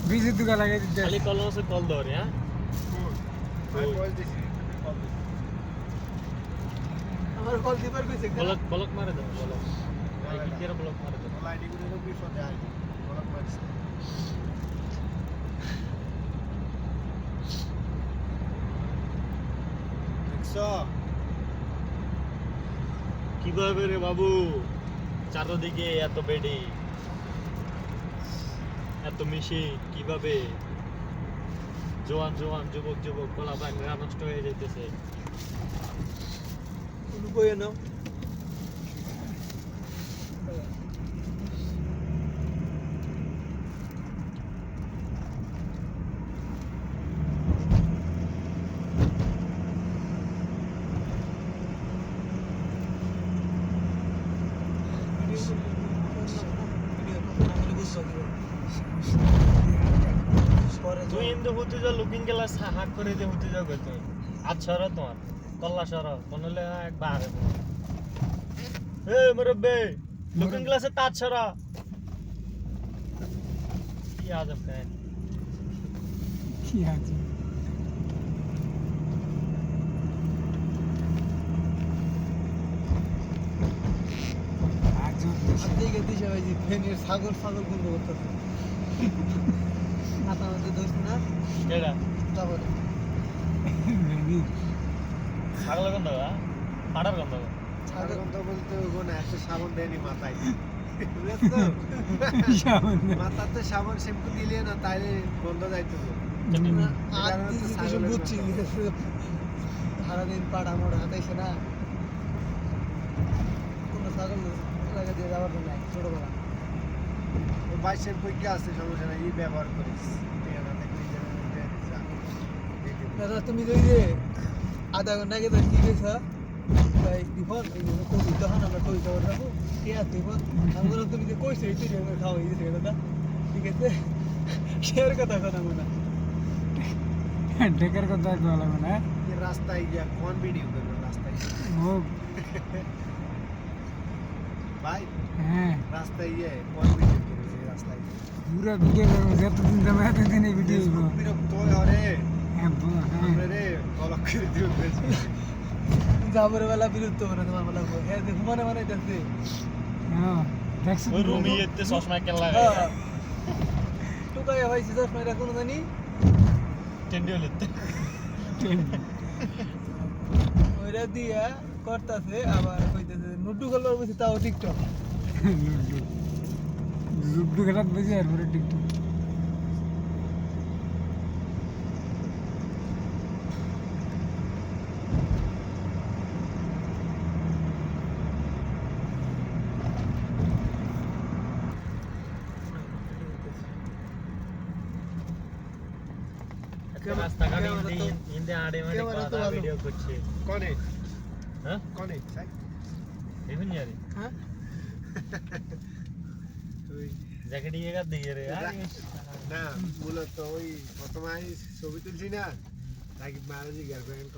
বিজের দোকান লাগাই দিতে খালি কল আছে কল ধরে হ্যাঁ আমার কল দিবার কইছে ব্লক ব্লক মারে দাও ব্লক আইডি কেরা ব্লক মারে দাও আইডি গুলো বিপদে আইডি ব্লক মারছে দেখছো কিভাবে রে বাবু চারদিকে এত বেডি এত মিশি কিভাবে জোয়ান জোয়ান যুবক যুবক বলা ভাই নষ্ট হয়ে যাইতেছে কোনো বই নাও তুই ইন্দু হতে যা লুকিং গ্লাস হাক করে দে হতে যাও কইতো আচ্ছা রে তোমার কল্লা সর কোনলে একবার এ মুরব্বি লুকিং গ্লাসে তাত সরা কি আজব কাহিনী কি আছে দিকে দিশা ভাই যে ফেনের ছাগল ছাগল বন্ধ করতেছে মাথা মধ্যে দোষ না কেডা তারপরে ছাগল গন্ধ পাড়ার গন্ধ ছাগল গন্ধ বলতে ওগো না একটা সাবান দেয়নি মাথায় মাথাতে সাবান শ্যাম্পু দিলে না তাইলে গন্ধ যাইতো বুঝছি সারাদিন পাড়া মোড়া হাতাইছে না কোনো ছাগল লাগা দিয়ে যাওয়ার নাই ছোটবেলা বাইশের পরীক্ষা আছে সমস্যা নাই এই ব্যবহার করিস দাদা তুমি ওই যে আধা ঘন্টা আগে তো কি গেছ ভাই দিবন কবি তখন আমরা কবি খবর রাখবো কে আর দিবন আমি বললাম তুমি যে কইছো এই তুই খাওয়াই দিয়েছে দাদা ঠিক আছে শেয়ার কথা কথা মনে ঢেকের কথা বলা মানে রাস্তায় গিয়া কোন ভিডিও করবো রাস্তায় ও ভাই হ্যাঁ রাস্তায় গিয়ে কোন ভিডিও করবো রাস্তায় পুরো ভিডিও করবো যতদিন যাবে এতদিন এই ভিডিও করবো বিরক্ত হরে হ্যাঁ রে কলক করে দিও যাবরে বেলা বিরক্ত করে তোমার বেলা হ্যাঁ দেখো মনে মনে দেখছে হ্যাঁ দেখছি ওই রুমি এতে চশমা কেন লাগে টুকাই হইছে চশমা এটা কোনো জানি টেন্ডি হলে ওইটা দিয়া করতেছে আবার কইতেছে নুডু খেলবার বসে তাও টিকটক লুডু খেলাত বেশি আর পরে টিকটক রাস্তাঘাটে হিন্দি আড়ে মানে কথা ভিডিও করছে কোনে হ্যাঁ কোনে সাই দেখুন यार হ্যাঁ তুই জ্যাকেট ইয়ে কাট দিয়ে রে না মূলত ওই প্রথমে ছবি তুলছি না নাকি ম্যারেজ গার্লফ্রেন্ড